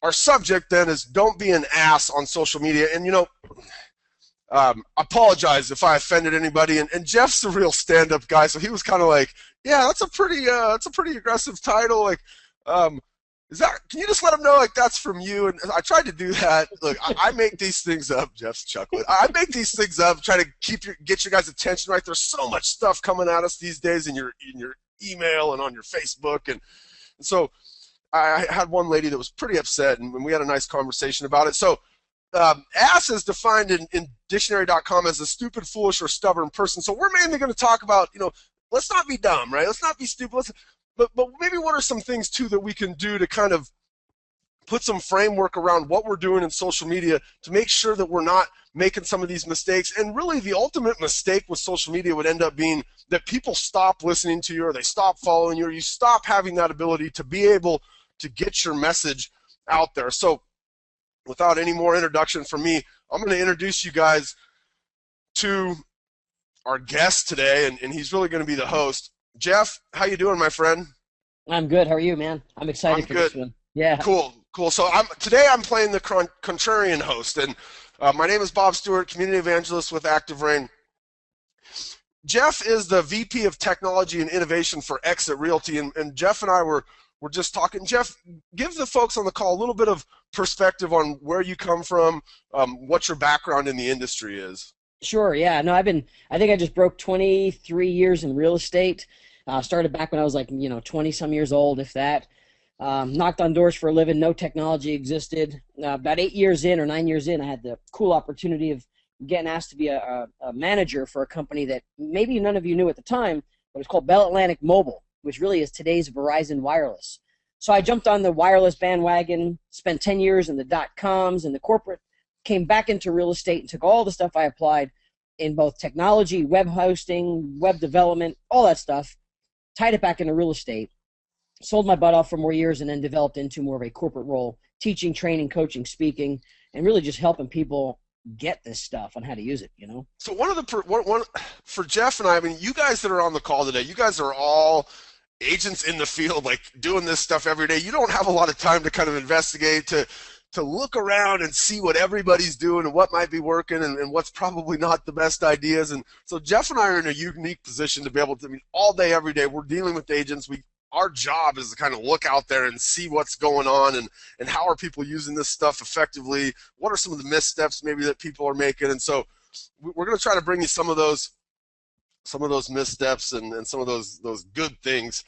our subject then is don't be an ass on social media. And, apologize if I offended anybody. And Jeff's a real stand-up guy, so he was kind of like, yeah, that's a pretty aggressive title. Like, is that? Can you just let him know like that's from you? And I tried to do that. Look, I make these things up. Jeff's chuckling. I make these things up, try to get your guys' attention right. There's so much stuff coming at us these days in your email and on your Facebook, and so I had one lady that was pretty upset, and we had a nice conversation about it. So. Ass is defined in dictionary.com as a stupid, foolish, or stubborn person. So we're mainly going to talk about, let's not be dumb, right? Let's not be stupid. But maybe what are some things, too, that we can do to kind of put some framework around what we're doing in social media to make sure that we're not making some of these mistakes. And really the ultimate mistake with social media would end up being that people stop listening to you or they stop following you or you stop having that ability to be able to get your message out there. So without any more introduction from me, I'm going to introduce you guys to our guest today, and he's really going to be the host. Jeff, how you doing, my friend? I'm good. How are you, man? I'm excited for this one. Yeah. Cool. So today I'm playing the contrarian host, and my name is Bob Stewart, community evangelist with ActiveRain. Jeff is the VP of Technology and Innovation for Exit Realty, and Jeff and I were just talking. Jeff, give the folks on the call a little bit of perspective on where you come from, what your background in the industry is. Sure, yeah. No, I think I just broke 23 years in real estate. Started back when I was like, 20-some years old, if that. Knocked on doors for a living. No technology existed. About 8 years in or 9 years in, I had the cool opportunity of getting asked to be a manager for a company that maybe none of you knew at the time, but it's called Bell Atlantic Mobile, which really is today's Verizon Wireless. So I jumped on the wireless bandwagon, spent 10 years in the dot-coms and the corporate, came back into real estate and took all the stuff I applied in both technology, web hosting, web development, all that stuff, tied it back into real estate, sold my butt off for more years, and then developed into more of a corporate role, teaching, training, coaching, speaking, and really just helping people get this stuff on how to use it, So one for Jeff and I mean, you guys that are on the call today, you guys are all agents in the field, like doing this stuff every day. You don't have a lot of time to kind of investigate, to look around and see what everybody's doing and what might be working and what's probably not the best ideas. And so Jeff and I are in a unique position to be able to, all day, every day, we're dealing with agents. Our job is to kind of look out there and see what's going on and how are people using this stuff effectively. What are some of the missteps maybe that people are making? And so we're going to try to bring you some of those missteps and some of those good things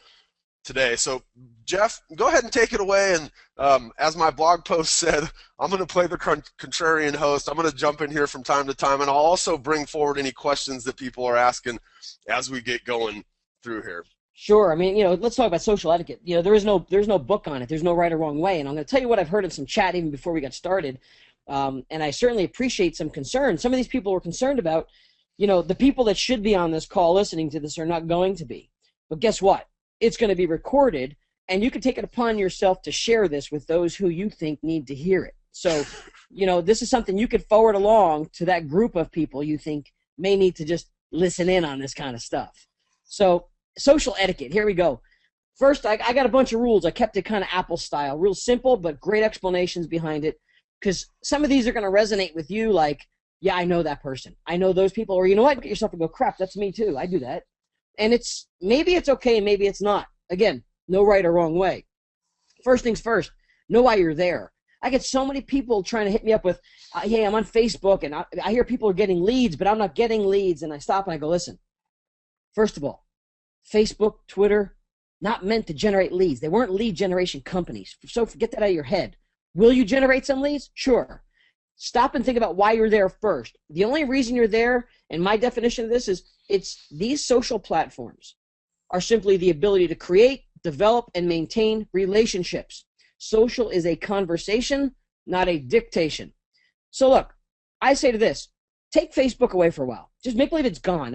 today. So Jeff, go ahead and take it away. And as my blog post said, I'm going to play the contrarian host. I'm going to jump in here from time to time, and I'll also bring forward any questions that people are asking as we get going through here. Sure. Let's talk about social etiquette. There's no book on it. There's no right or wrong way. And I'm going to tell you what I've heard in some chat even before we got started. And I certainly appreciate some concern. Some of these people were concerned about, the people that should be on this call listening to this are not going to be. But guess what? It's going to be recorded, and you can take it upon yourself to share this with those who you think need to hear it. So, this is something you could forward along to that group of people you think may need to just listen in on this kind of stuff. So, social etiquette, here we go. First, I got a bunch of rules. I kept it kind of Apple style, real simple, but great explanations behind it, because some of these are going to resonate with you like, yeah, I know that person. I know those people. Or you know what? Look at yourself and go, crap, that's me too. I do that. And maybe it's okay, maybe it's not. Again, no right or wrong way. First things first, know why you're there. I get so many people trying to hit me up with, hey, I'm on Facebook, and I hear people are getting leads, but I'm not getting leads. And I stop and I go, listen, first of all, Facebook, Twitter, not meant to generate leads. They weren't lead generation companies. So get that out of your head. Will you generate some leads? Sure. Stop and think about why you're there first. The only reason you're there, and my definition of this is, these social platforms are simply the ability to create, develop, and maintain relationships. Social is a conversation, not a dictation. So look, I say to this, take Facebook away for a while. Just make believe it's gone.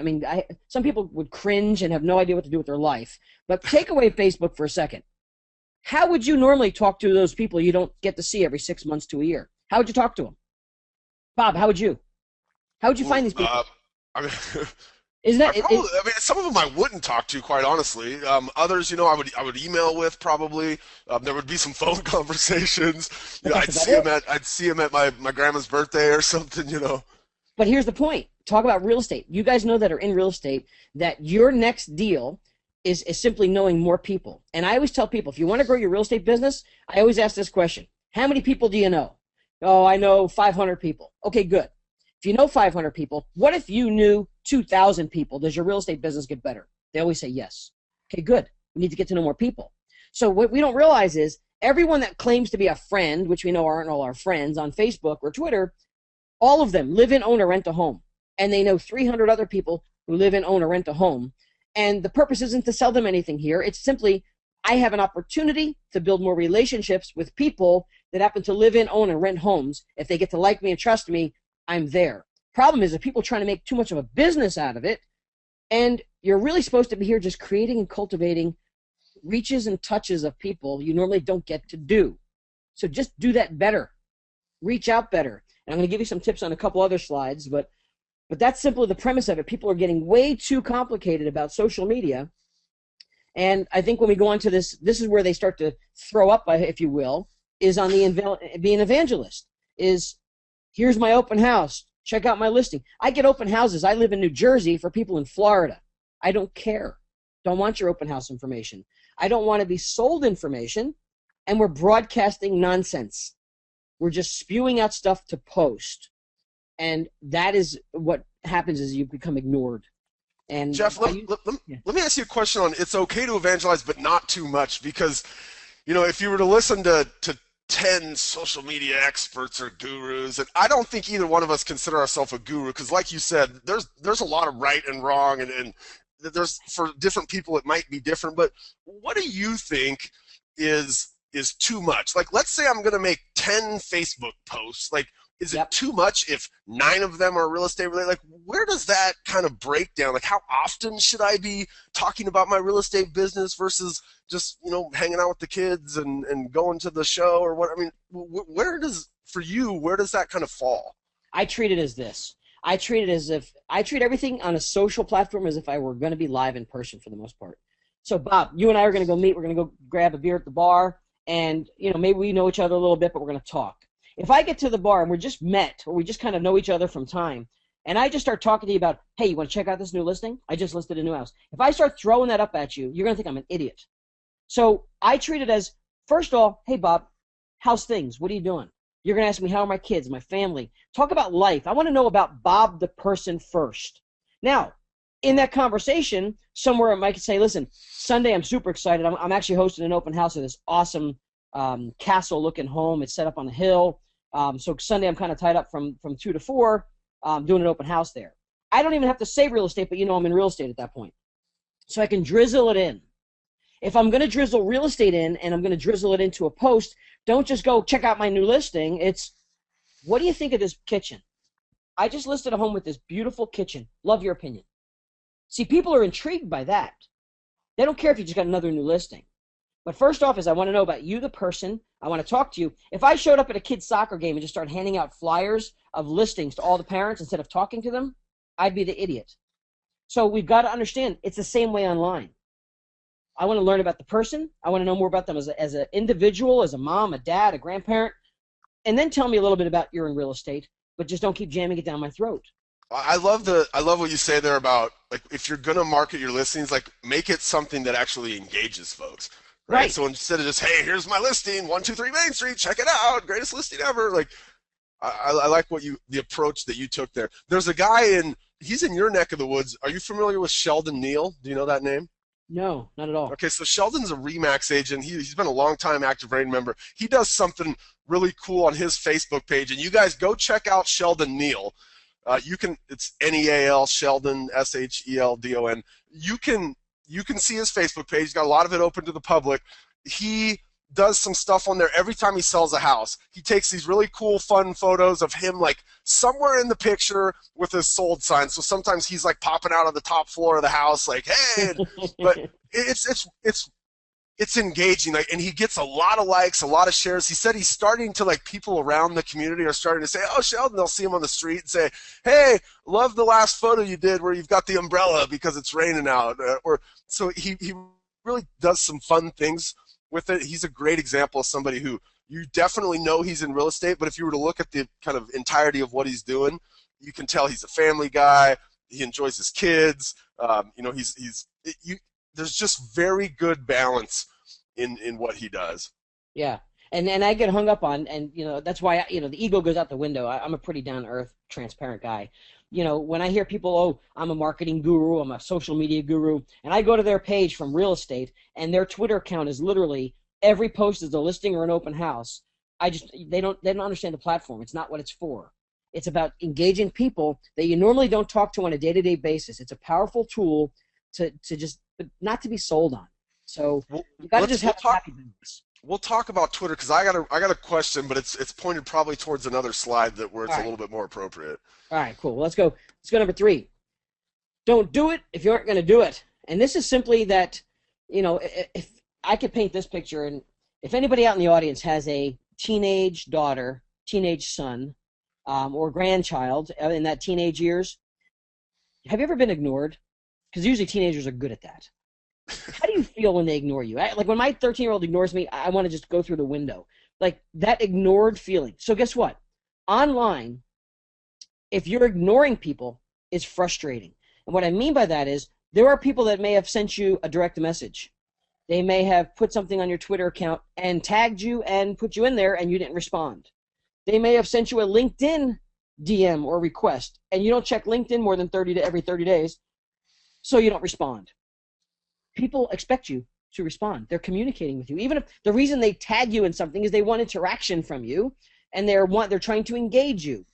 Some people would cringe and have no idea what to do with their life. But take away Facebook for a second. How would you normally talk to those people you don't get to see every 6 months to a year? How would you talk to them? Bob, how would you? How would you find these people? Isn't I that probably, I mean, some of them I wouldn't talk to, quite honestly. Others, I would email with probably. There would be some phone conversations. but that's I'd about see him it. at my grandma's birthday or something. But here's the point. Talk about real estate. You guys know that are in real estate that your next deal is simply knowing more people. And I always tell people, if you want to grow your real estate business, I always ask this question. How many people do you know? Oh, I know 500 people. Okay, good. If you know 500 people, what if you knew 2,000 people? Does your real estate business get better? They always say yes. Okay, good. We need to get to know more people. So what we don't realize is everyone that claims to be a friend, which we know aren't all our friends on Facebook or Twitter, all of them live in, own, or rent a home. And they know 300 other people who live in, own, or rent a home. And the purpose isn't to sell them anything here. It's simply, I have an opportunity to build more relationships with people that happen to live in, own, and rent homes. If they get to like me and trust me, I'm there. Problem is that people trying to make too much of a business out of it. And you're really supposed to be here just creating and cultivating reaches and touches of people you normally don't get to do. So just do that better. Reach out better. And I'm going to give you some tips on a couple other slides, but that's simply the premise of it. People are getting way too complicated about social media. And I think when we go on to this is where they start to throw up, if you will, is on the being an evangelist. Is here's my open house. Check out my listing. I get open houses. I live in New Jersey for people in Florida. I don't care. Don't want your open house information. I don't want to be sold information. And we're broadcasting nonsense. We're just spewing out stuff to post. And that is what happens is you become ignored. And Jeff, yeah. let me ask you a question on it's okay to evangelize, but not too much, because if you were to listen to 10 social media experts or gurus, and I don't think either one of us consider ourselves a guru, because like you said, there's a lot of right and wrong, and there's, for different people it might be different, but what do you think is too much? Like, let's say I'm going to make 10 Facebook posts. Like, is it Yep. too much if 9 of them are real estate related? Like, where does that kind of break down? Like, how often should I be talking about my real estate business versus just, hanging out with the kids and going to the show or what? I mean, where does that kind of fall? I treat it as this. I treat it as if I treat everything on a social platform as if I were going to be live in person for the most part. So, Bob, you and I are going to go meet. We're going to go grab a beer at the bar, and maybe we know each other a little bit, but we're going to talk. If I get to the bar and we're just met, or we just kind of know each other from time, and I just start talking to you about, hey, you want to check out this new listing? I just listed a new house. If I start throwing that up at you, you're going to think I'm an idiot. So I treat it as, first of all, hey, Bob, how's things? What are you doing? You're going to ask me, how are my kids, my family? Talk about life. I want to know about Bob the person first. Now, in that conversation, somewhere I might say, listen, Sunday I'm super excited. I'm actually hosting an open house of this awesome castle-looking home. It's set up on a hill. So Sunday I'm kind of tied up from 2 to 4 doing an open house there. I don't even have to say real estate, but I'm in real estate at that point. So I can drizzle it in. If I'm going to drizzle real estate in and I'm going to drizzle it into a post, don't just go check out my new listing. It's, what do you think of this kitchen? I just listed a home with this beautiful kitchen. Love your opinion. See, people are intrigued by that. They don't care if you just got another new listing. But first off is I want to know about you, the person. I want to talk to you. If I showed up at a kid's soccer game and just started handing out flyers of listings to all the parents instead of talking to them, I'd be the idiot. So we've got to understand it's the same way online. I want to learn about the person. I want to know more about them as an individual, as a mom, a dad, a grandparent, and then tell me a little bit about you're in real estate, but just don't keep jamming it down my throat. I love what you say there about, like, if you're gonna market your listings, like, make it something that actually engages folks, right? Right. So instead of just, hey, here's my listing, 123 Main Street, check it out, greatest listing ever. Like, I like the approach that you took there. There's a guy he's in your neck of the woods. Are you familiar with Sheldon Neal? Do you know that name? No, not at all. Okay, so Sheldon's a Remax agent. He's been a long-time ActiveRain member. He does something really cool on his Facebook page, and you guys go check out Sheldon Neal. It's Neal, Sheldon, Sheldon. You can see his Facebook page. He's got a lot of it open to the public. He does some stuff on there every time he sells a house. He takes these really cool, fun photos of him, like, somewhere in the picture with his sold sign. So sometimes he's like popping out of the top floor of the house, like, hey, but it's it's engaging, like, and he gets a lot of likes, a lot of shares. He said he's starting to, like, people around the community are starting to say, "Oh, Sheldon," they'll see him on the street and say, "Hey, love the last photo you did where you've got the umbrella because it's raining out." Or so he really does some fun things with it. He's a great example of somebody who you definitely know he's in real estate, but if you were to look at the kind of entirety of what he's doing, you can tell he's a family guy. He enjoys his kids. There's just very good balance in what he does. Yeah. And I get hung up on, and that's why the ego goes out the window. I'm a pretty down to earth, transparent guy. When I hear people, oh, I'm a marketing guru, I'm a social media guru, and I go to their page from real estate, and their Twitter account is literally every post is a listing or an open house. They don't understand the platform. It's not what it's for. It's about engaging people that you normally don't talk to on a day-to-day basis. It's a powerful tool to just but not to be sold on. So you got to just have a happy business. We'll talk about Twitter because I got a question, but it's pointed probably towards another slide where it's a little bit more appropriate. All right, cool. Let's go. Let's go number 3. Don't do it if you aren't going to do it. And this is simply that, if I could paint this picture, and if anybody out in the audience has a teenage daughter, teenage son, or grandchild in that teenage years, have you ever been ignored? Because usually teenagers are good at that. How do you feel when they ignore you? Like when my 13-year-old ignores me, I want to just go through the window. Like that ignored feeling. So guess what? Online, if you're ignoring people, it's frustrating. And what I mean by that is there are people that may have sent you a direct message. They may have put something on your Twitter account and tagged you and put you in there and you didn't respond. They may have sent you a LinkedIn DM or request and you don't check LinkedIn more than every 30 days, so you don't respond. People expect you to respond. They're communicating with you. Even if the reason they tag you in something is they want interaction from you and they're trying to engage you.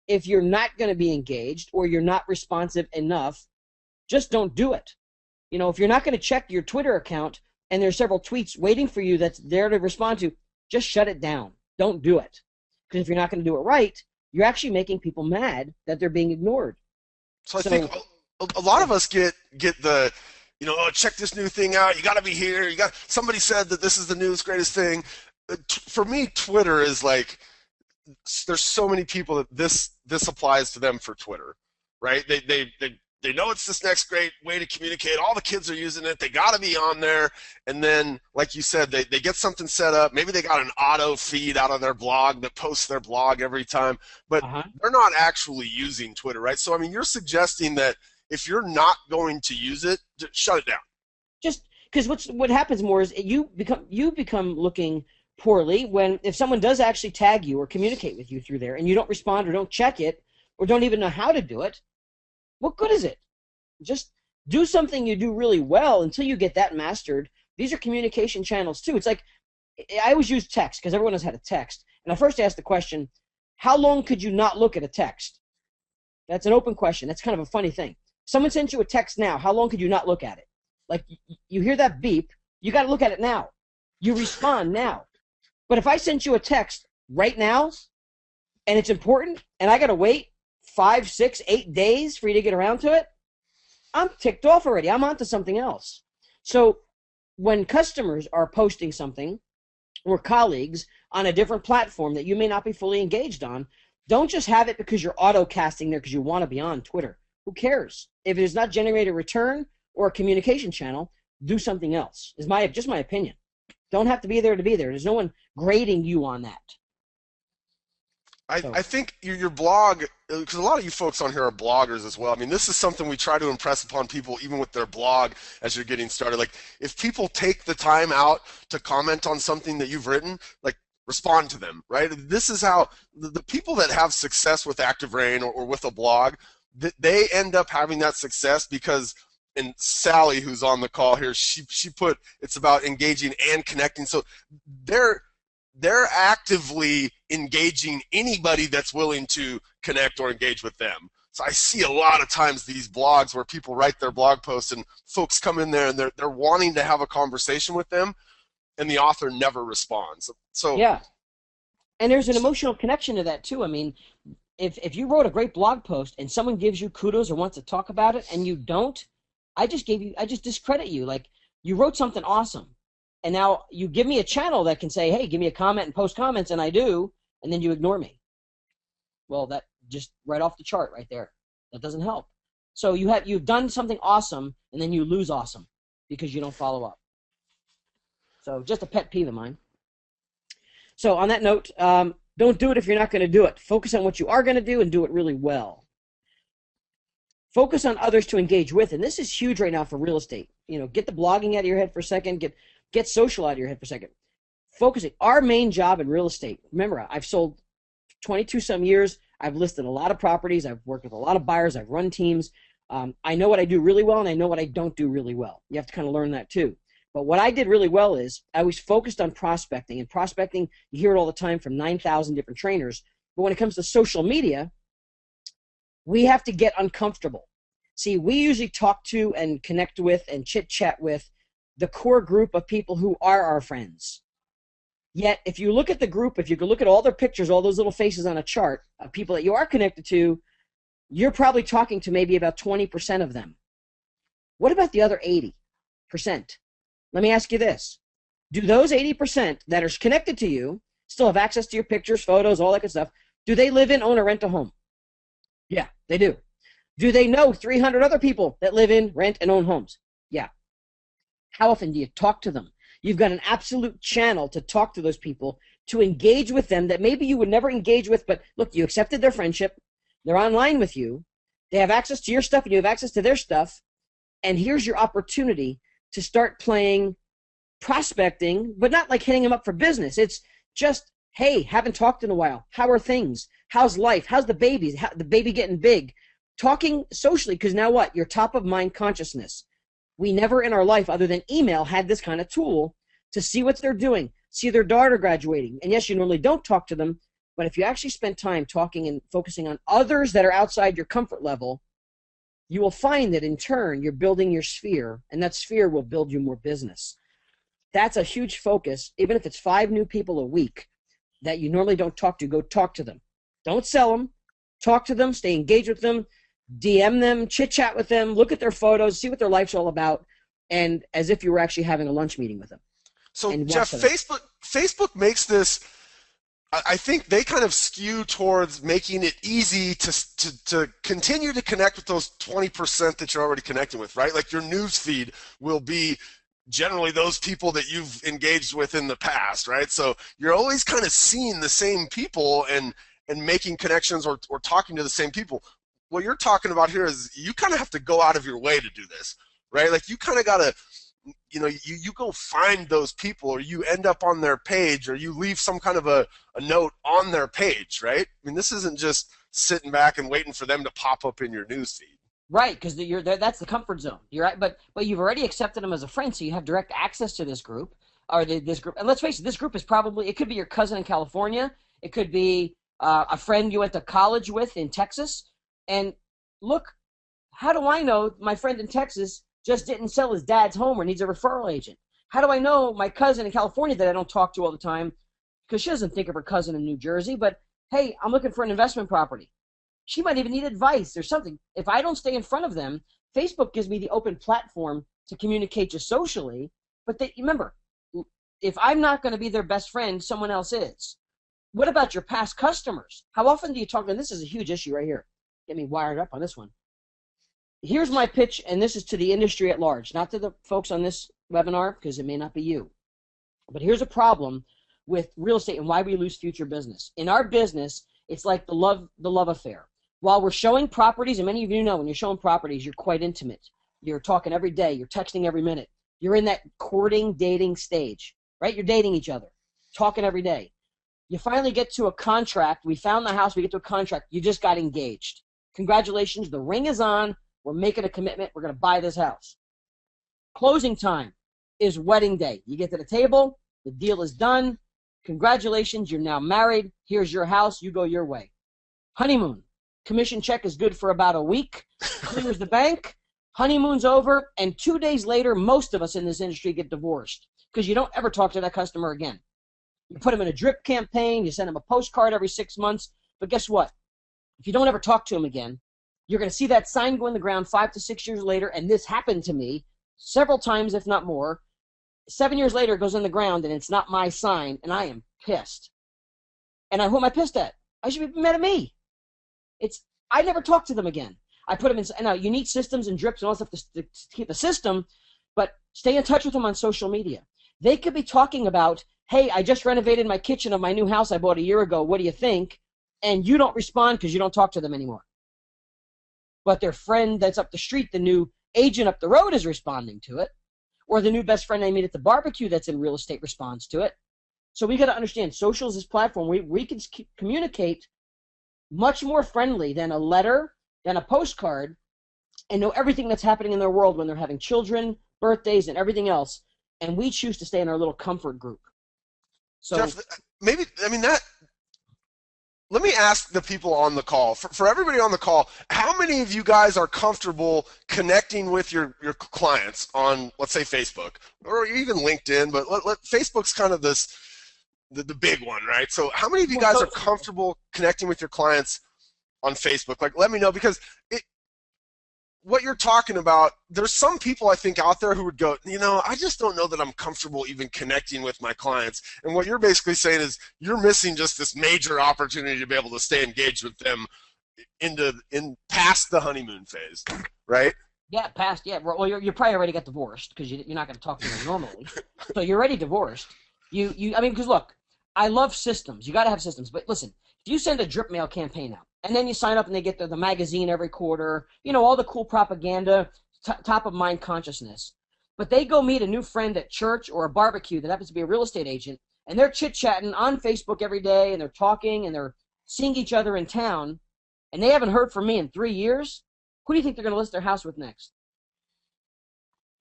If you're not going to be engaged or you're not responsive enough, just don't do it. If you're not going to check your Twitter account and there's several tweets waiting for you that's there to respond to, just shut it down. Don't do it. Because if you're not going to do it right, you're actually making people mad that they're being ignored. So I think a lot of us get the, oh, check this new thing out. You got to be here. Somebody said that this is the newest, greatest thing. For me, Twitter is like, there's so many people that this applies to them for Twitter, right? They know it's this next great way to communicate. All the kids are using it. They got to be on there. And then, like you said, they get something set up. Maybe they got an auto feed out of their blog that posts their blog every time, but they're not actually using Twitter, right? So, I mean, you're suggesting that if you're not going to use it, just shut it down. Just because what happens more is you become looking poorly if someone does actually tag you or communicate with you through there and you don't respond or don't check it or don't even know how to do it. What good is it? Just do something you do really well until you get that mastered. These are communication channels too. It's like I always use text because everyone has had a text. And I first asked the question, how long could you not look at a text? That's an open question. That's kind of a funny thing. Someone sends you a text now. How long could you not look at it? Like you hear that beep, you got to look at it now. You respond now. But if I sent you a text right now and it's important and I got to wait 5, 6, 8 days for you to get around to it, I'm ticked off already. I'm on to something else. So when customers are posting something or colleagues on a different platform that you may not be fully engaged on, don't just have it because you're auto-casting there because you want to be on Twitter. Who cares? If it does not generate a return or a communication channel, do something else. Is just my opinion. Don't have to be there to be there. There's no one grading you on that. I think your blog, because a lot of you folks on here are bloggers as well. I mean, this is something we try to impress upon people even with their blog as you're getting started. Like, if people take the time out to comment on something that you've written, like, respond to them, right? This is how the people that have success with ActiveRain or with a blog, they end up having that success because, and Sally, who's on the call here, she put it's about engaging and connecting. So they're actively engaging anybody that's willing to connect or engage with them. So I see a lot of times these blogs where people write their blog posts and folks come in there and they're wanting to have a conversation with them, and the author never responds. So yeah, and there's an emotional connection to that too. I mean, if you wrote a great blog post and someone gives you kudos or wants to talk about it and you don't, I just discredit you. Like, you wrote something awesome. And now you give me a channel that can say, hey, give me a comment and post comments, and I do, and then you ignore me. Well, that just right off the chart right there. That doesn't help. So you've done something awesome, and then you lose awesome because you don't follow up. So just a pet peeve of mine. So on that note, don't do it if you're not going to do it. Focus on what you are going to do and do it really well. Focus on others to engage with, and this is huge right now for real estate. Get the blogging out of your head for a second. Get social out of your head for a second. Focusing. Our main job in real estate. Remember, I've sold 22 some years. I've listed a lot of properties. I've worked with a lot of buyers. I've run teams. I know what I do really well, and I know what I don't do really well. You have to kind of learn that too. But what I did really well is I was focused on prospecting. And prospecting, you hear it all the time from 9,000 different trainers. But when it comes to social media, we have to get uncomfortable. See, we usually talk to and connect with and chit-chat with the core group of people who are our friends. Yet, if you look at the group, if you could look at all their pictures, all those little faces on a chart of people that you are connected to, you're probably talking to maybe about 20% of them. What about the other 80%? Let me ask you this. Do those 80% that are connected to you still have access to your pictures, photos, all that good stuff? Do they live in, own, or rent a home? Yeah, they do. Do they know 300 other people that live in, rent, and own homes? Yeah. How often do you talk to them? You've got an absolute channel to talk to those people, to engage with them that maybe you would never engage with, but look, you accepted their friendship. They're online with you. They have access to your stuff, and you have access to their stuff. And here's your opportunity to start playing prospecting, but not like hitting them up for business. It's just, hey, haven't talked in a while. How are things? How's life? How's the babies? The baby getting big? Talking socially, because now what? Your top of mind consciousness. We never in our life, other than email, had this kind of tool to see what they're doing, see their daughter graduating. And yes, you normally don't talk to them, but if you actually spend time talking and focusing on others that are outside your comfort level, you will find that in turn you're building your sphere, and that sphere will build you more business. That's a huge focus. Even if it's 5 new people a week that you normally don't talk to, go talk to them. Don't sell them. Talk to them. Stay engaged with them. DM them. Chit-chat with them. Look at their photos. See what their life's all about. And as if you were actually having a lunch meeting with them. So, Jeff, Facebook makes this, I think they kind of skew towards making it easy to continue to connect with those 20% that you're already connecting with, right? Like your news feed will be generally those people that you've engaged with in the past, right? So you're always kind of seeing the same people and making connections or talking to the same people. What you're talking about here is you kind of have to go out of your way to do this, right? Like you kind of got to, you go find those people, or you end up on their page, or you leave some kind of a note on their page, right? I mean, this isn't just sitting back and waiting for them to pop up in your news feed. Right, because that's the comfort zone. You're right, but you've already accepted them as a friend, so you have direct access to this group, or this group. And let's face it, this group is probably, it could be your cousin in California, it could be a friend you went to college with in Texas. And look, how do I know my friend in Texas just didn't sell his dad's home or needs a referral agent? How do I know my cousin in California that I don't talk to all the time, because she doesn't think of her cousin in New Jersey, but hey, I'm looking for an investment property. She might even need advice or something. If I don't stay in front of them, Facebook gives me the open platform to communicate just socially. But remember, if I'm not going to be their best friend, someone else is. What about your past customers? How often do you talk to them? This is a huge issue right here. Get me wired up on this one. Here's my pitch, and this is to the industry at large, not to the folks on this webinar, because it may not be you. But here's a problem with real estate and why we lose future business. In our business, it's like the love affair. While we're showing properties, and many of you know when you're showing properties, you're quite intimate. You're talking every day. You're texting every minute. You're in that courting, dating stage, right? You're dating each other, talking every day. You finally get to a contract. We found the house. We get to a contract. You just got engaged. Congratulations. The ring is on. We're making a commitment. We're going to buy this house. Closing time is wedding day. You get to the table. The deal is done. Congratulations. You're now married. Here's your house. You go your way. Honeymoon. Commission check is good for about a week. Clears the bank. Honeymoon's over. And 2 days later, most of us in this industry get divorced because you don't ever talk to that customer again. You put them in a drip campaign. You send them a postcard every 6 months. But guess what? If you don't ever talk to them again, you're going to see that sign go in the ground 5 to 6 years later. And this happened to me several times, if not more. 7 years later, it goes in the ground, and it's not my sign, and I am pissed. And who am I pissed at? I should be mad at me. I never talk to them again. I put them in. Now you need systems and drips and all that stuff to keep the system, but stay in touch with them on social media. They could be talking about, hey, I just renovated my kitchen of my new house I bought a year ago. What do you think? And you don't respond because you don't talk to them anymore. But their friend that's up the street, the new agent up the road, is responding to it. Or the new best friend I meet at the barbecue that's in real estate responds to it. So we got to understand social is this platform. We can communicate much more friendly than a letter, than a postcard, and know everything that's happening in their world when they're having children, birthdays, and everything else. And we choose to stay in our little comfort group. So, Jeff, maybe, I mean, let me ask the people on the call, for everybody on the call, how many of you guys are comfortable connecting with your clients on, let's say, Facebook or even LinkedIn, but Facebook's kind of the big one, right? So how many of you guys are comfortable connecting with your clients on Facebook? Like, let me know, because what you're talking about, there's some people I think out there who would go, I just don't know that I'm comfortable even connecting with my clients. And what you're basically saying is you're missing just this major opportunity to be able to stay engaged with them in past the honeymoon phase, right? Yeah, past. Yeah, well, you're probably already got divorced because you're not going to talk to them normally. So you're already divorced. I mean, because look, I love systems. You got to have systems. But listen, if you send a drip mail campaign out, and then you sign up and they get the magazine every quarter, all the cool propaganda, top of mind consciousness. But they go meet a new friend at church or a barbecue that happens to be a real estate agent, and they're chit-chatting on Facebook every day, and they're talking, and they're seeing each other in town, and they haven't heard from me in 3 years. Who do you think they're going to list their house with next?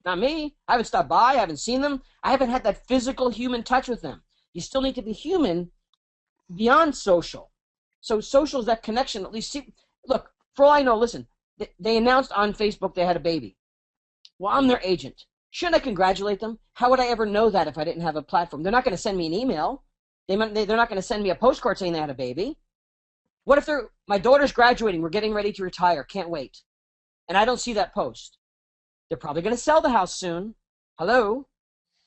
Not me. I haven't stopped by. I haven't seen them. I haven't had that physical human touch with them. You still need to be human beyond social. So social is that connection. At least look, for all I know, listen, they announced on Facebook they had a baby. Well, I'm their agent. Shouldn't I congratulate them? How would I ever know that if I didn't have a platform? They're not going to send me an email. They're not going to send me a postcard saying they had a baby. What if my daughter's graduating, we're getting ready to retire, can't wait, and I don't see that post? They're probably going to sell the house soon. Hello?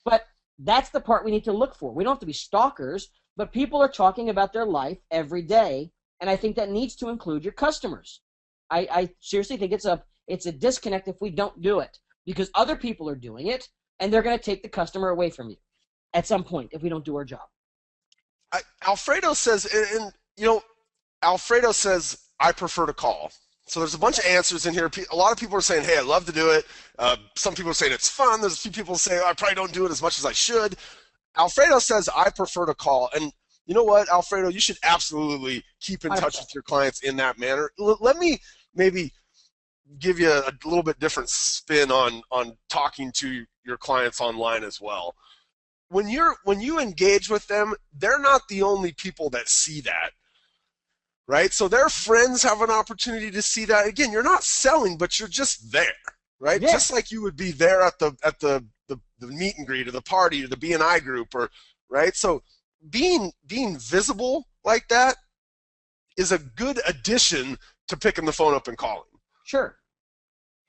But that's the part we need to look for. We don't have to be stalkers, but people are talking about their life every day, and I think that needs to include your customers. I seriously think it's a disconnect if we don't do it, because other people are doing it, and they're going to take the customer away from you at some point if we don't do our job. Alfredo says, Alfredo says, I prefer to call. So there's a bunch of answers in here. A lot of people are saying, hey, I'd love to do it. Some people are saying it's fun. There's a few people saying, I probably don't do it as much as I should. Alfredo says, I prefer to call. And you know what, Alfredo, you should absolutely keep in touch with your clients in that manner. Let me maybe give you a little bit different spin on talking to your clients online as well. When you engage with them, they're not the only people that see that. Right? So their friends have an opportunity to see that. Again, you're not selling, but you're just there, right? Yeah. Just like you would be there at the meet and greet or the party or the BNI group, or right? So being visible like that is a good addition to picking the phone up and calling. Sure.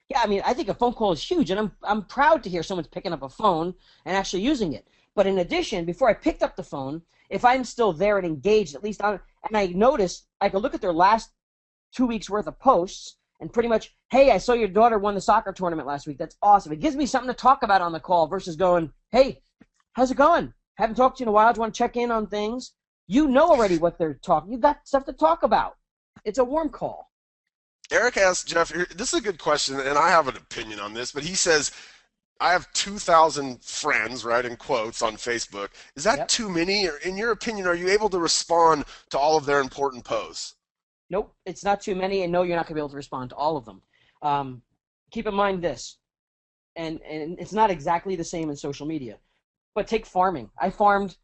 Yeah, I mean, I think a phone call is huge, and I'm proud to hear someone's picking up a phone and actually using it. But in addition, before I picked up the phone, if I'm still there and engaged, at least and I noticed, I could look at their last 2 weeks worth of posts and pretty much, hey, I saw your daughter won the soccer tournament last week. That's awesome. It gives me something to talk about on the call versus going, hey, how's it going? Haven't talked to you in a while. Do you want to check in on things? You know already what they're talking. You've got stuff to talk about. It's a warm call. Eric asked Jeff, this is a good question, and I have an opinion on this, but he says, I have 2,000 friends, right, in quotes, on Facebook. Is that too many? Or in your opinion, are you able to respond to all of their important posts? Nope, it's not too many, and no, you're not going to be able to respond to all of them. Keep in mind this, and it's not exactly the same in social media, but take farming. I farmed,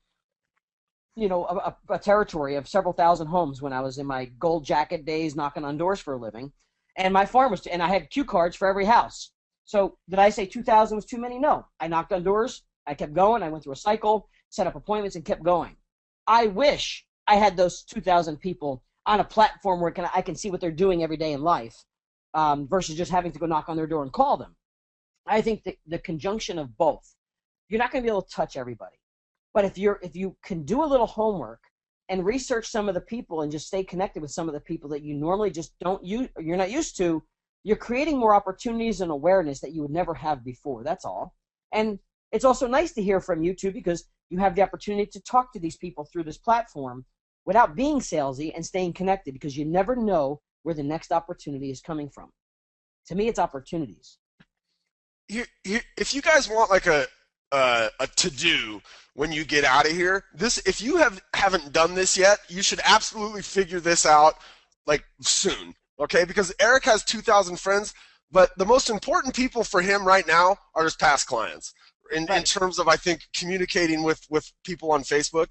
a territory of several thousand homes when I was in my gold jacket days knocking on doors for a living, and my farm was, and I had cue cards for every house. So did I say 2,000 was too many? No. I knocked on doors. I kept going. I went through a cycle, set up appointments, and kept going. I wish I had those 2,000 people on a platform where I can see what they're doing every day in life versus just having to go knock on their door and call them. I think the conjunction of both. you're not going to be able to touch everybody. But if you can do a little homework and research some of the people and just stay connected with some of the people that you normally just don't use, you're not used to, you're creating more opportunities and awareness that you would never have before. That's all. And it's also nice to hear from you too, because you have the opportunity to talk to these people through this platform without being salesy and staying connected, because you never know where the next opportunity is coming from. To me, it's opportunities. If you guys want like a to do when you get out of here, this if you haven't done this yet, you should absolutely figure this out like soon. Okay, because Eric has 2,000 friends, but the most important people for him right now are his past clients. In Right. terms of, I think, communicating with people on Facebook,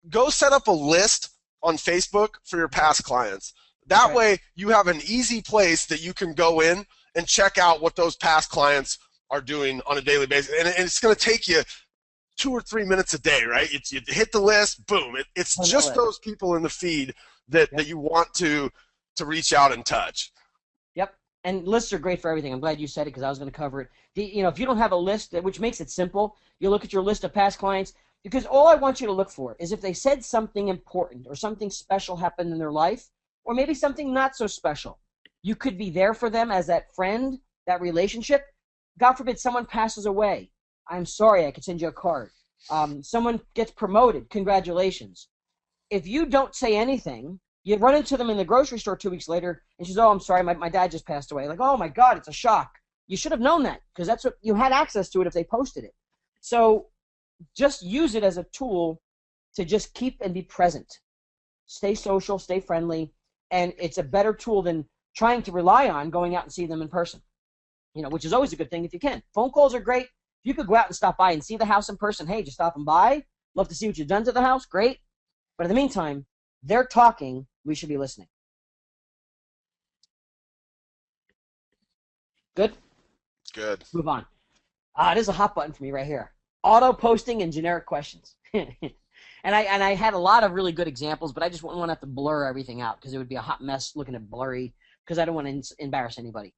go set up a list on Facebook for your past clients. That Right. way, you have an easy place that you can go in and check out what those past clients are doing on a daily basis. And it's going to take you 2 or 3 minutes a day, right? You hit the list, boom. It's On that just list. those people in the feed that Yep. you want to reach out and touch. Yep. And lists are great for everything. I'm glad you said it because I was going to cover it. If you don't have a list, which makes it simple, you look at your list of past clients, because all I want you to look for is if they said something important or something special happened in their life, or maybe something not so special. You could be there for them as that friend, that relationship. God forbid someone passes away. I'm sorry, I could send you a card. Someone gets promoted. Congratulations. If you don't say anything, you run into them in the grocery store 2 weeks later, and she's, oh, I'm sorry, my dad just passed away. Like, oh my God, it's a shock. You should have known that, because that's what you had access to it if they posted it. So just use it as a tool to just keep and be present. Stay social, stay friendly, and it's a better tool than trying to rely on going out and see them in person. Which is always a good thing if you can. Phone calls are great. If you could go out and stop by and see the house in person, hey, just stopping by. Love to see what you've done to the house. Great. But in the meantime, they're talking. We should be listening. Good? Good. Move on. There's a hot button for me right here. Auto posting and generic questions. And I had a lot of really good examples, but I just wouldn't want to have to blur everything out because it would be a hot mess looking at blurry, because I don't want to embarrass anybody.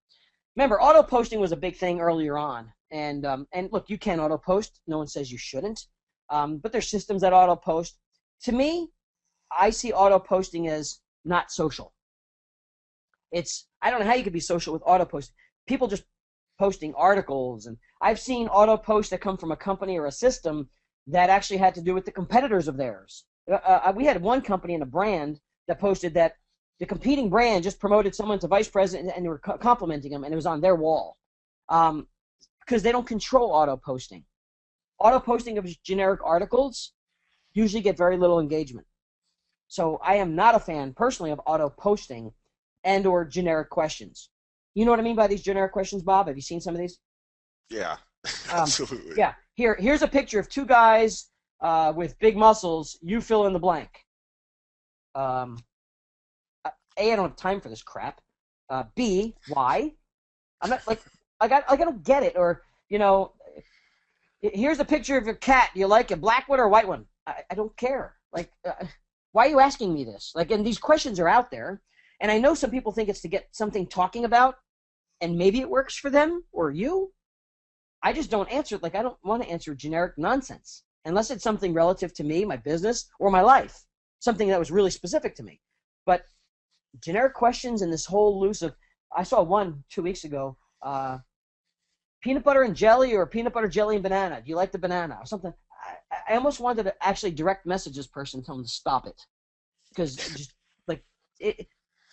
Remember, auto posting was a big thing earlier on, and look, you can auto post. No one says you shouldn't, but there's systems that auto post. To me, I see auto posting as not social. I don't know how you could be social with auto posting. People just posting articles, and I've seen auto posts that come from a company or a system that actually had to do with the competitors of theirs. We had one company and a brand that posted that the competing brand just promoted someone to vice president, and they were complimenting them, and it was on their wall, because they don't control auto posting. Auto posting of generic articles usually get very little engagement. So I am not a fan personally of auto posting and or generic questions. You know what I mean by these generic questions, Bob? Have you seen some of these? Yeah, Um, absolutely. yeah. Here's a picture of two guys with big muscles. You fill in the blank. Um, I don't have time for this crap. B, why? I'm not I don't get it. Or here's a picture of your cat. Do you like a black one or a white one? I don't care. Why are you asking me this? And these questions are out there, and I know some people think it's to get something talking about, and maybe it works for them or you. I just don't answer it. I don't want to answer generic nonsense unless it's something relative to me, my business, or my life, something that was really specific to me. But generic questions and this whole loose of, I saw one 2 weeks ago, peanut butter and jelly or peanut butter, jelly, and banana. Do you like the banana or something? I almost wanted to actually direct message this person and tell them to stop it, because just it,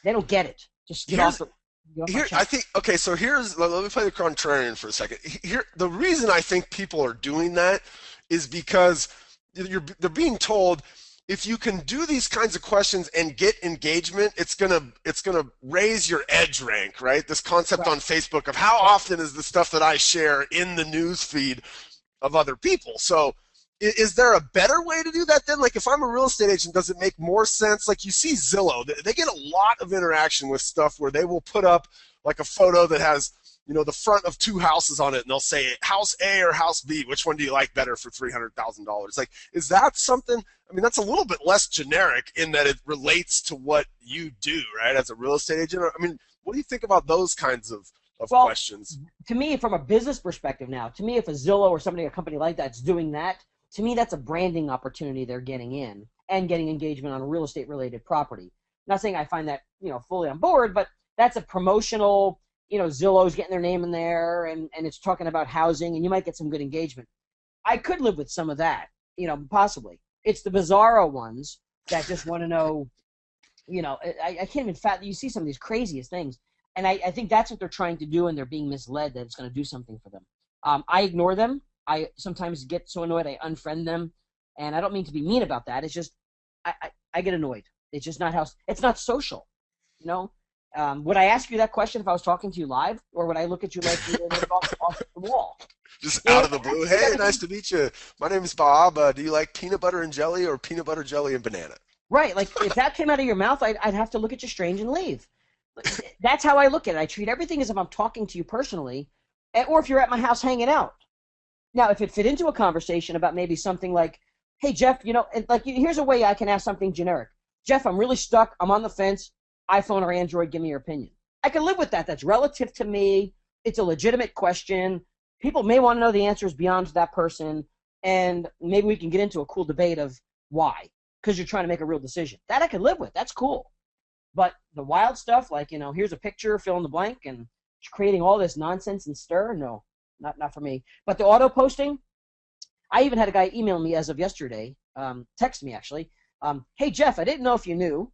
they don't get it. Just Here's get off my here I chest. think okay, so let me play the contrarian for a second. Here the reason I think people are doing that is because they're being told if you can do these kinds of questions and get engagement, it's gonna raise your edge rank, right? This concept Right. on Facebook of how often is the stuff that I share in the news feed of other people. So is there a better way to do that then? If I'm a real estate agent, does it make more sense? You see Zillow, they get a lot of interaction with stuff where they will put up a photo that has the front of two houses on it, and they'll say house A or house B, which one do you like better for $300,000? Is that something? I mean, that's a little bit less generic in that it relates to what you do, right, as a real estate agent. I mean, what do you think about those kinds of Well, questions. to me, from a business perspective now, to me, if a Zillow or somebody, a company like that's doing that, to me, that's a branding opportunity they're getting in and getting engagement on a real estate related property. Not saying I find that, fully on board, but that's a promotional, Zillow's getting their name in there and it's talking about housing and you might get some good engagement. I could live with some of that, possibly. It's the bizarro ones that just want to know, I can't even you see some of these craziest things. And I think that's what they're trying to do, and they're being misled that it's going to do something for them. I ignore them. I sometimes get so annoyed I unfriend them, and I don't mean to be mean about that. It's just I get annoyed. It's just not it's not social, Would I ask you that question if I was talking to you live, or would I look at you like you were off the wall? Just out of the blue. Hey, nice to meet you. My name is Bob. Do you like peanut butter and jelly or peanut butter, jelly, and banana? Right. Like, if that came out of your mouth, I'd have to look at you strange and leave. That's how I look at it. I treat everything as if I'm talking to you personally, or if you're at my house hanging out. Now, if it fit into a conversation about maybe something like, hey, Jeff, here's a way I can ask something generic. Jeff, I'm really stuck. I'm on the fence. iPhone or Android, give me your opinion. I can live with that. That's relative to me. It's a legitimate question. People may want to know the answers beyond that person, and maybe we can get into a cool debate of why, because you're trying to make a real decision. That I can live with. That's cool. But the wild stuff, like, here's a picture, fill in the blank, and creating all this nonsense and stir, no, not for me. But the auto posting, I even had a guy email me as of yesterday, text me actually, hey, Jeff, I didn't know if you knew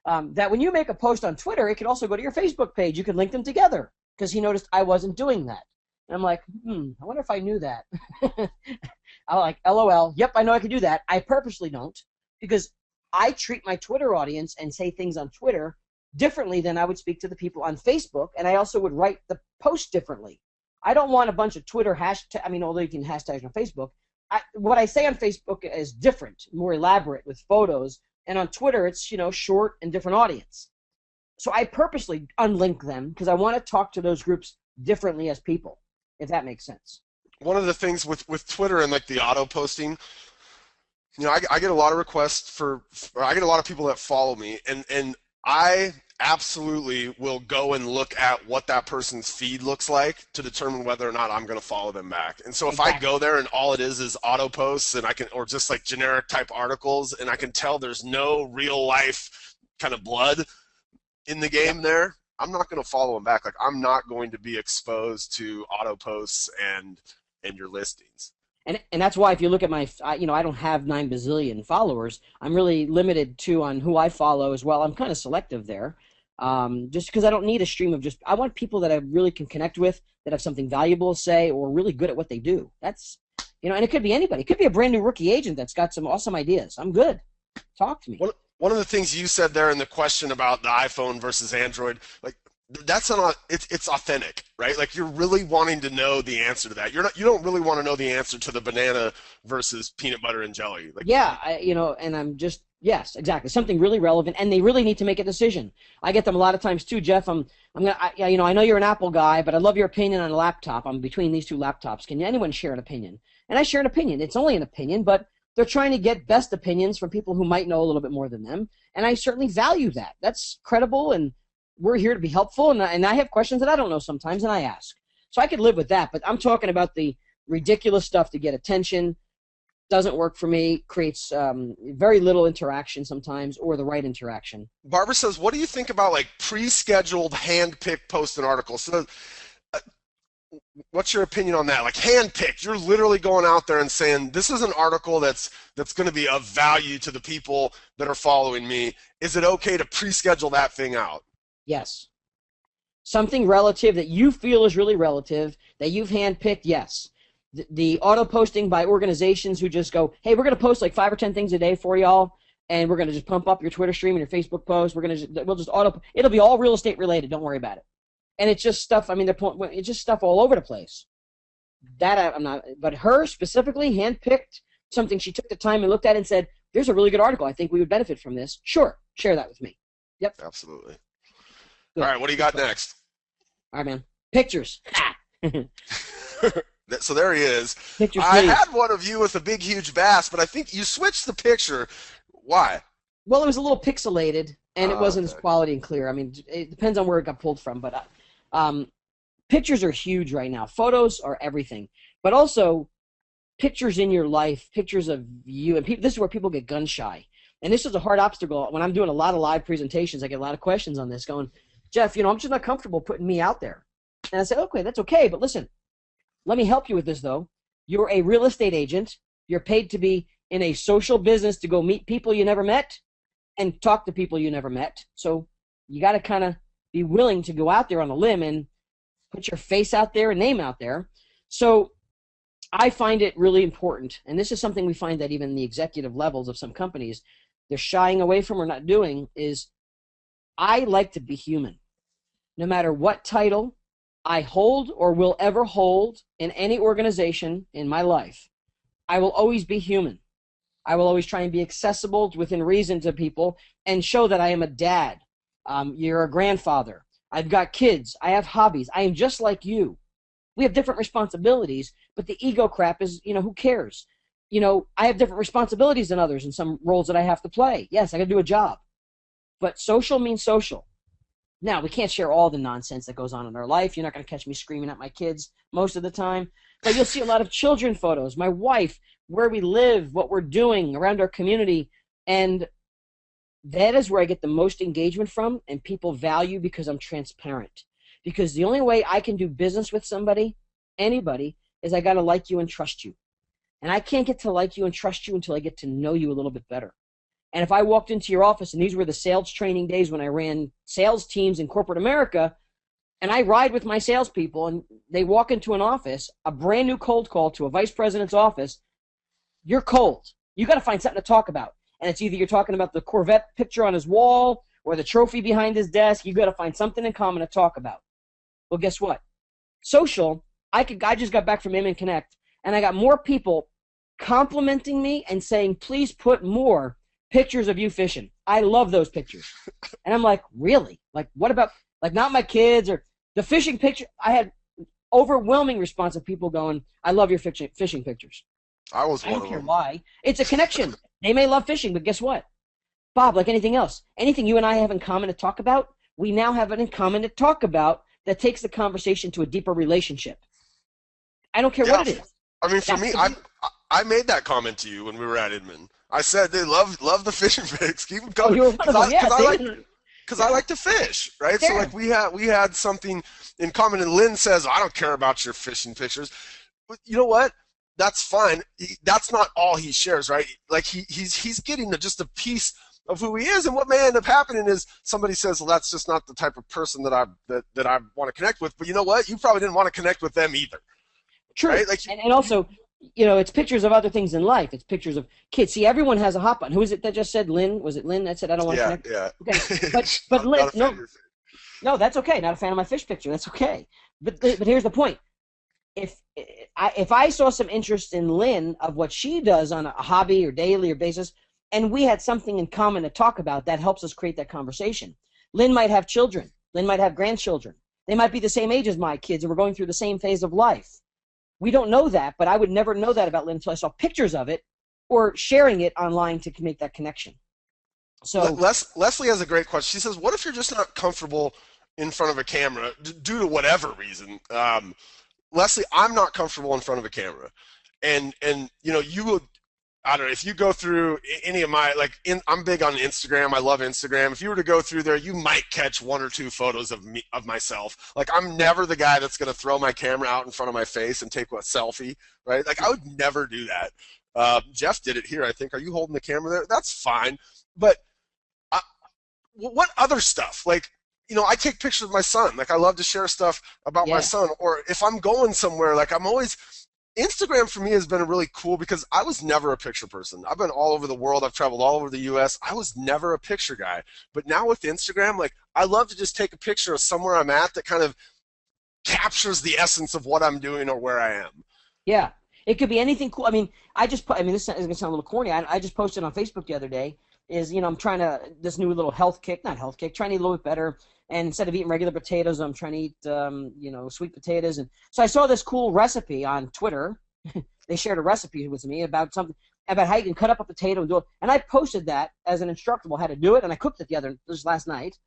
that when you make a post on Twitter, it could also go to your Facebook page. You could link them together, because he noticed I wasn't doing that. And I'm like, I wonder if I knew that. I'm like, LOL, yep, I know I could do that. I purposely don't, because I treat my Twitter audience and say things on Twitter differently than I would speak to the people on Facebook, and I also would write the post differently. I don't want a bunch of Twitter although you can hashtag on Facebook, what I say on Facebook is different, more elaborate with photos, and on Twitter it's, short and different audience. So I purposely unlink them because I want to talk to those groups differently as people, if that makes sense. One of the things with Twitter and like the auto posting, I get a lot of requests I get a lot of people that follow me, and I absolutely will go and look at what that person's feed looks like to determine whether or not I'm going to follow them back. And so if I go there and all it is auto posts, and or just like generic type articles, and I can tell there's no real life kind of blood in the game there, I'm not going to follow them back. Like, I'm not going to be exposed to auto posts and your listings. And that's why if you look at my, I don't have 9 bazillion followers. I'm really limited on who I follow as well. I'm kind of selective there, just because I don't need a stream of I want people that I really can connect with, that have something valuable to say, or really good at what they do. That's, and it could be anybody. It could be a brand new rookie agent that's got some awesome ideas. I'm good. Talk to me. One of the things you said there in the question about the iPhone versus Android, like, it's authentic, right? Like, you're really wanting to know the answer to that. You don't really want to know the answer to the banana versus peanut butter and jelly. Like, yeah, and I'm just, yes, exactly, something really relevant, and they really need to make a decision. I get them a lot of times too, Jeff. I know you're an Apple guy, but I'd love your opinion on a laptop. I'm between these two laptops. Can anyone share an opinion? And I share an opinion. It's only an opinion, but they're trying to get best opinions from people who might know a little bit more than them, and I certainly value that. That's credible, and we're here to be helpful, and I have questions that I don't know sometimes, and I ask. So I could live with that, but I'm talking about the ridiculous stuff to get attention. Doesn't work for me, creates very little interaction sometimes, or the right interaction. Barbara says, what do you think about like pre-scheduled hand-picked posts and articles? So, what's your opinion on that? Like, hand-picked, you're literally going out there and saying, this is an article that's going to be of value to the people that are following me. Is it okay to pre-schedule that thing out? Yes. Something relative that you feel is really relative, that you've handpicked, yes. The auto posting by organizations who just go, hey, we're going to post like 5 or 10 things a day for y'all, and we're going to just pump up your Twitter stream and your Facebook post. We'll just it'll be all real estate related. Don't worry about it. And it's just stuff. I mean, it's just stuff all over the place. That I'm not. But her specifically handpicked something she took the time and looked at and said, there's a really good article. I think we would benefit from this. Sure, share that with me. Yep. Absolutely. Good. All right, what do you got next? All right, man. Pictures. So there he is. Pictures, I please. had one of you with a big, huge bass, but I think you switched the picture. Why? Well, it was a little pixelated, and it wasn't as quality and clear. I mean, it depends on where it got pulled from, but pictures are huge right now. Photos are everything, but also pictures in your life, pictures of you, and this is where people get gun shy. And this is a hard obstacle. When I'm doing a lot of live presentations, I get a lot of questions on this going, Jeff, I'm just not comfortable putting me out there. And I say, okay, that's okay, but listen, let me help you with this, though. You're a real estate agent. You're paid to be in a social business to go meet people you never met and talk to people you never met. So you got to kind of be willing to go out there on a limb and put your face out there and name out there. So I find it really important, and this is something we find that even the executive levels of some companies, they're shying away from or not doing, is I like to be human. No matter what title I hold or will ever hold in any organization in my life, I will always be human. I will always try and be accessible within reason to people and show that I am a dad. You're a grandfather. I've got kids. I have hobbies. I am just like you. We have different responsibilities, but the ego crap is, who cares? I have different responsibilities than others in some roles that I have to play. Yes, I got to do a job. But social means social. Now, we can't share all the nonsense that goes on in our life. You're not going to catch me screaming at my kids most of the time. But you'll see a lot of children photos, my wife, where we live, what we're doing around our community. And that is where I get the most engagement from, and people value because I'm transparent. Because the only way I can do business with somebody, anybody, is I got to like you and trust you. And I can't get to like you and trust you until I get to know you a little bit better. And if I walked into your office, and these were the sales training days when I ran sales teams in corporate America, and I ride with my salespeople, and they walk into an office, a brand new cold call to a vice president's office, you're cold. You got to find something to talk about. And it's either you're talking about the Corvette picture on his wall or the trophy behind his desk. You got to find something in common to talk about. Well, guess what? Social, I just got back from Amen Connect, and I got more people complimenting me and saying, please put more pictures of you fishing. I love those pictures. And I'm like, really? Like, what about, like, not my kids or the fishing picture? I had overwhelming response of people going, I love your fishing pictures. I was I one don't of care them. why. It's a connection. They may love fishing, but guess what? Bob, like anything else, anything you and I have in common to talk about, we now have it in common to talk about that takes the conversation to a deeper relationship. I don't care Yeah, what it is. I mean, for me, I made that comment to you when we were at Inman. I said they love the fishing pics. Keep them Oh, coming you were one of them. Yeah, because I like to fish, right? So there. like we had something in common, and Lynn says I don't care about your fishing pictures. But you know what? That's fine. That's not all he shares, right? Like he's getting just a piece of who he is, and what may end up happening is somebody says, well, that's just not the type of person that I want to connect with. But you know what? You probably didn't want to connect with them either. True. Right? Like and also, it's pictures of other things in life. It's pictures of kids. See, everyone has a hot button. Who is it that just said Lynn? Was it Lynn that said I don't want to connect? Yeah. Okay. But Lynn, no, that's okay. Not a fan of my fish picture. That's okay. But here's the point. If I saw some interest in Lynn of what she does on a hobby or daily or basis, and we had something in common to talk about, that helps us create that conversation. Lynn might have children. Lynn might have grandchildren. They might be the same age as my kids, and we're going through the same phase of life. We don't know that, but I would never know that about Lynn until I saw pictures of it or sharing it online to make that connection. So Leslie has a great question. She says, what if you're just not comfortable in front of a camera due to whatever reason? Leslie, I'm not comfortable in front of a camera. And you would, I don't know, if you go through any of my, I'm big on Instagram. I love Instagram. If you were to go through there, you might catch one or two photos of myself. Like, I'm never the guy that's going to throw my camera out in front of my face and take a selfie, right? Like, I would never do that. Jeff did it here, I think. Are you holding the camera there? That's fine. But what other stuff? Like, I take pictures of my son. Like, I love to share stuff about my son. Or if I'm going somewhere, like, Instagram for me has been really cool because I was never a picture person. I've been all over the world. I've traveled all over the U.S. I was never a picture guy. But now with Instagram, like, I love to just take a picture of somewhere I'm at that kind of captures the essence of what I'm doing or where I am. Yeah. It could be anything cool. I mean, this is going to sound a little corny. I just posted on Facebook the other day I'm trying this new little trying to eat a little bit better. And instead of eating regular potatoes, I'm trying to eat, sweet potatoes. And so I saw this cool recipe on Twitter. They shared a recipe with me about how you can cut up a potato and do it. And I posted that as an instructable how to do it. And I cooked it just last night.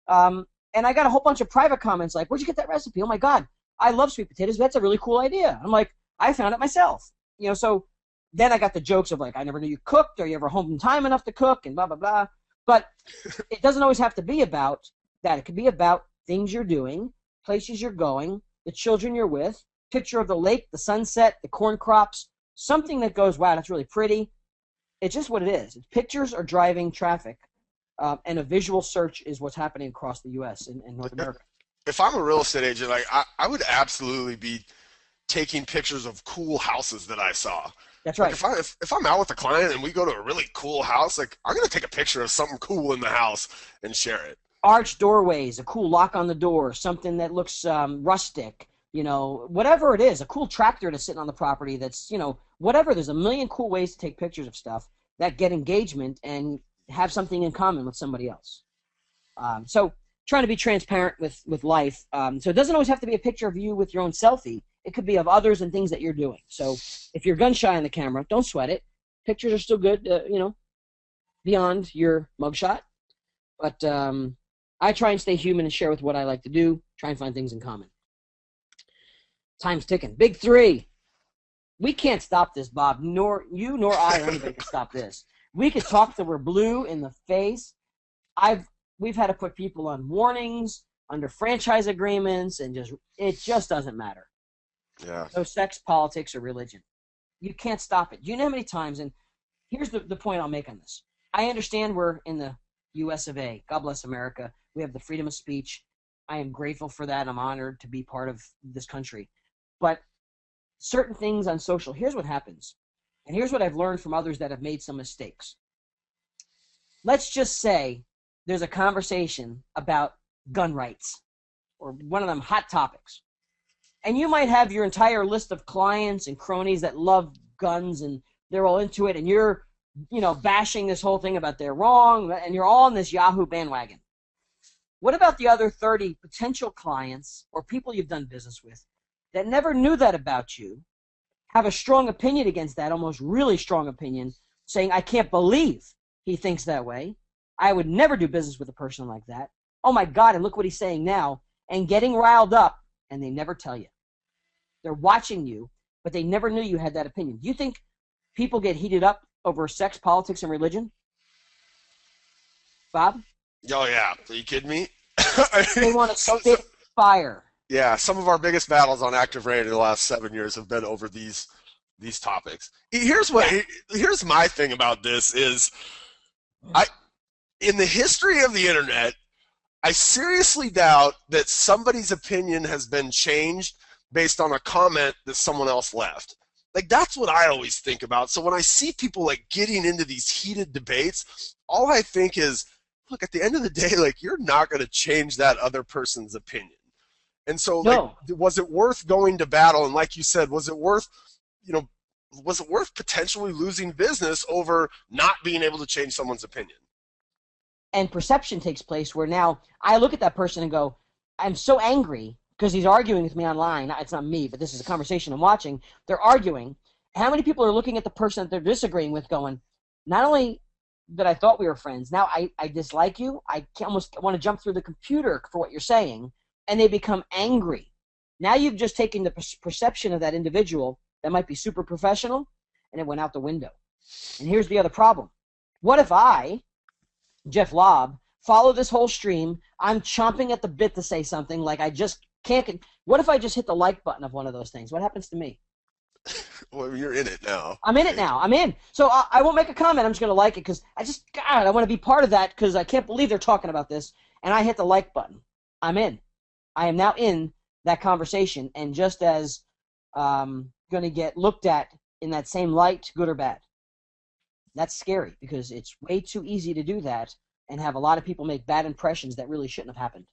And I got a whole bunch of private comments like, where'd you get that recipe? Oh, my God. I love sweet potatoes. That's a really cool idea. I'm like, I found it myself. So then I got the jokes of like, I never knew you cooked. Are you ever home in time enough to cook? And blah, blah, blah. But it doesn't always have to be about that. It could be about things you're doing, places you're going, the children you're with, picture of the lake, the sunset, the corn crops, something that goes, wow, that's really pretty. It's just what it is. Pictures are driving traffic, and a visual search is what's happening across the U.S. and North America. If I'm a real estate agent, like I would absolutely be taking pictures of cool houses that I saw. That's Like right. if I'm out with a client and we go to a really cool house, like I'm gonna take a picture of something cool in the house and share it. Arched doorways, a cool lock on the door, something that looks rustic, whatever it is, a cool tractor to sit on the property that's, whatever. There's a million cool ways to take pictures of stuff that get engagement and have something in common with somebody else. So trying to be transparent with life. So it doesn't always have to be a picture of you with your own selfie. It could be of others and things that you're doing. So if you're gun shy on the camera, don't sweat it. Pictures are still good, beyond your mugshot. But I try and stay human and share with what I like to do, try and find things in common. Time's ticking. Big three. We can't stop this, Bob. Nor you nor I or anybody can stop this. We could talk till we're blue in the face. We've had to put people on warnings, under franchise agreements, and it just doesn't matter. Yeah. So sex, politics, or religion. You can't stop it. You know how many times, and here's the point I'll make on this. I understand we're in the U.S. of A. God bless America. We have the freedom of speech. I am grateful for that. I'm honored to be part of this country. But certain things on social, here's what happens. And here's what I've learned from others that have made some mistakes. Let's just say there's a conversation about gun rights or one of them hot topics. And you might have your entire list of clients and cronies that love guns and they're all into it, and you're, bashing this whole thing about they're wrong, and you're all on this Yahoo bandwagon. What about the other 30 potential clients or people you've done business with that never knew that about you, have a strong opinion against that, almost really strong opinion, saying, I can't believe he thinks that way. I would never do business with a person like that. Oh my God, and look what he's saying now, and getting riled up, and they never tell you. They're watching you, but they never knew you had that opinion. Do you think people get heated up over sex, politics, and religion? Bob? Oh yeah. Are you kidding me? They want to spit fire. Yeah, some of our biggest battles on ActiveRain in the last 7 years have been over these topics. Here's my thing about this is I in the history of the internet, I seriously doubt that somebody's opinion has been changed based on a comment that someone else left. Like that's what I always think about. So when I see people like getting into these heated debates, all I think is, look, at the end of the day, like you're not going to change that other person's opinion. And so, No. like, was it worth going to battle? And like you said, was it worth potentially losing business over not being able to change someone's opinion? And perception takes place where now I look at that person and go, I'm so angry because he's arguing with me online. It's not me, but this is a conversation I'm watching. They're arguing. How many people are looking at the person that they're disagreeing with going, not only that I thought we were friends, now I dislike you. I almost want to jump through the computer for what you're saying. And they become angry. Now you've just taken the perception of that individual that might be super professional, and it went out the window. And here's the other problem. What if I, Jeff Lobb, follow this whole stream, I'm chomping at the bit to say something, like I just can't, what if I just hit the like button of one of those things? What happens to me? Well, you're in it now. I'm in it now. I'm in. So I won't make a comment. I'm just going to like it because I want to be part of that because I can't believe they're talking about this. And I hit the like button. I'm in. I am now in that conversation and just as going to get looked at in that same light, good or bad. That's scary because it's way too easy to do that and have a lot of people make bad impressions that really shouldn't have happened.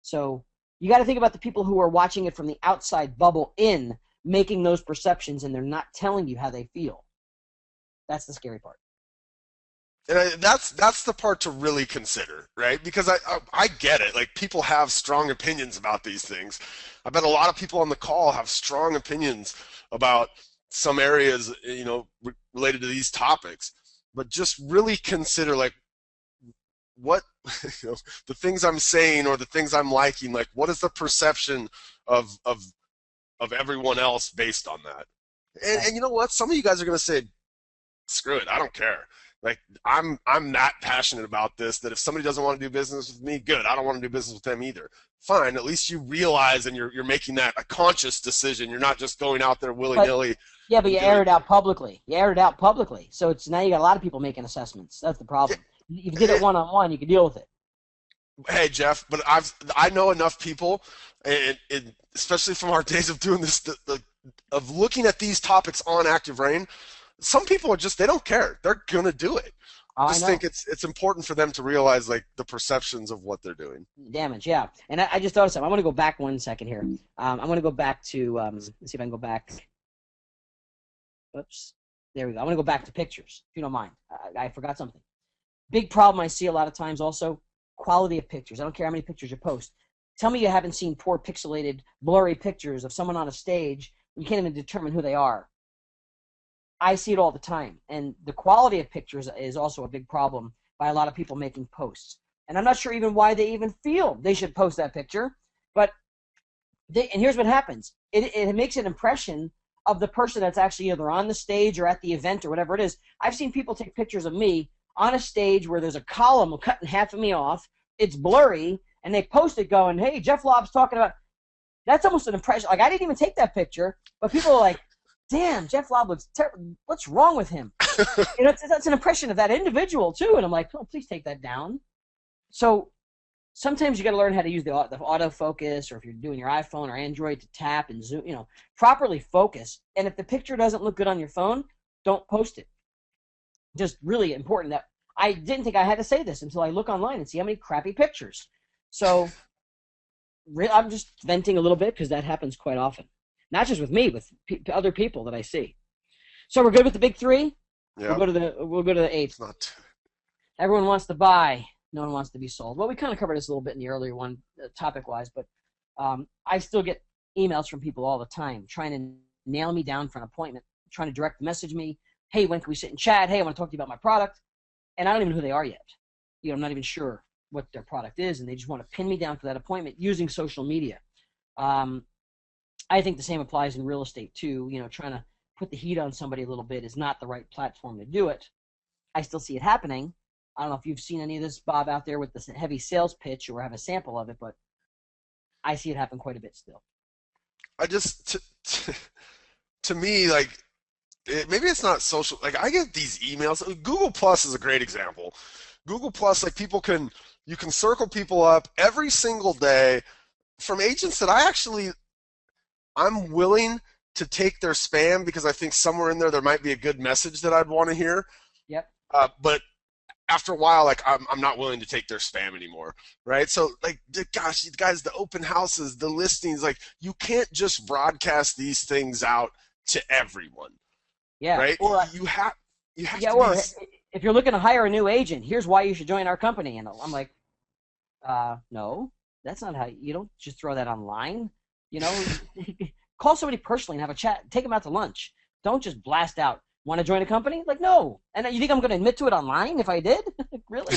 So you got to think about the people who are watching it from the outside bubble in, making those perceptions, and they're not telling you how they feel. That's the scary part. And that's the part to really consider, right? Because I get it. Like people have strong opinions about these things. I bet a lot of people on the call have strong opinions about some areas, related to these topics. But just really consider like you know, the things I'm saying or the things I'm liking, like what is the perception of of of everyone else based on that? Right. And you know what? Some of you guys are gonna say, screw it, I don't care. Like I'm that passionate about this that if somebody doesn't want to do business with me, good. I don't want to do business with them either. Fine. At least you realize and you're making that a conscious decision. You're not just going out there willy But nilly yeah, but and you doing air it it. out publicly. You air it out publicly. So it's now you got a lot of people making assessments. That's the problem. If you did it one on one, you could deal with it. Hey Jeff, but I know enough people, and especially from our days of doing this, of looking at these topics on Active Rain. Some people are just they don't care. They're gonna do it. Oh, I Just think know. it's important for them to realize like the perceptions of what they're doing. Damage, yeah. And I just thought of something. I want to go back 1 second here. I want to go back to, let's see if I can go back. Oops. There we go. I want to go back to pictures, if you don't mind. I forgot something. Big problem I see a lot of times also, quality of pictures. I don't care how many pictures you post. Tell me you haven't seen poor pixelated, blurry pictures of someone on a stage. You can't even determine who they are. I see it all the time. And the quality of pictures is also a big problem by a lot of people making posts. And I'm not sure even why they even feel they should post that picture. But and here's what happens. It makes an impression of the person that's actually either on the stage or at the event or whatever it is. I've seen people take pictures of me on a stage where there's a column cutting half of me off. It's blurry, and they post it going, hey, Jeff Lobb's talking about. That's almost an impression. Like, I didn't even take that picture, but people are like, damn, Jeff Lobb looks terrible. What's wrong with him? You know, that's an impression of that individual, too. And I'm like, oh, please take that down. So sometimes you got to learn how to use the autofocus, or if you're doing your iPhone or Android, to tap and zoom, properly focus. And if the picture doesn't look good on your phone, don't post it. Just really important. That I didn't think I had to say this until I look online and see how many crappy pictures. So I'm just venting a little bit because that happens quite often. Not just with me, with other people that I see. So we're good with the big three. Yeah, We'll go to the eighth. it's not. Everyone wants to buy. No one wants to be sold. Well, we kind of covered this a little bit in the earlier one, topic-wise, but I still get emails from people all the time trying to nail me down for an appointment, trying to direct message me. Hey, when can we sit and chat? Hey, I want to talk to you about my product. And I don't even know who they are yet. I'm not even sure what their product is, and they just want to pin me down for that appointment using social media. I think the same applies in real estate too. Trying to put the heat on somebody a little bit is not the right platform to do it. I still see it happening. I don't know if you've seen any of this, Bob, out there with this heavy sales pitch or have a sample of it, but I see it happen quite a bit still. I just to me like maybe it's not social. Like I get these emails. Google Plus is a great example. Google Plus, like you can circle people up every single day from agents that I'm willing to take their spam because I think somewhere in there might be a good message that I'd want to hear. Yep. But after a while, like I'm not willing to take their spam anymore, right? So like, gosh, you guys, the open houses, the listings, like you can't just broadcast these things out to everyone, Yeah. right? Or You have yeah, to or be. if you're looking to hire a new agent, here's why you should join our company. And I'm like, no, that's not how you don't just throw that online. You know, call somebody personally and have a chat. Take them out to lunch. Don't just blast out. Want to join a company? Like, no. And you think I'm going to admit to it online if I did? Really?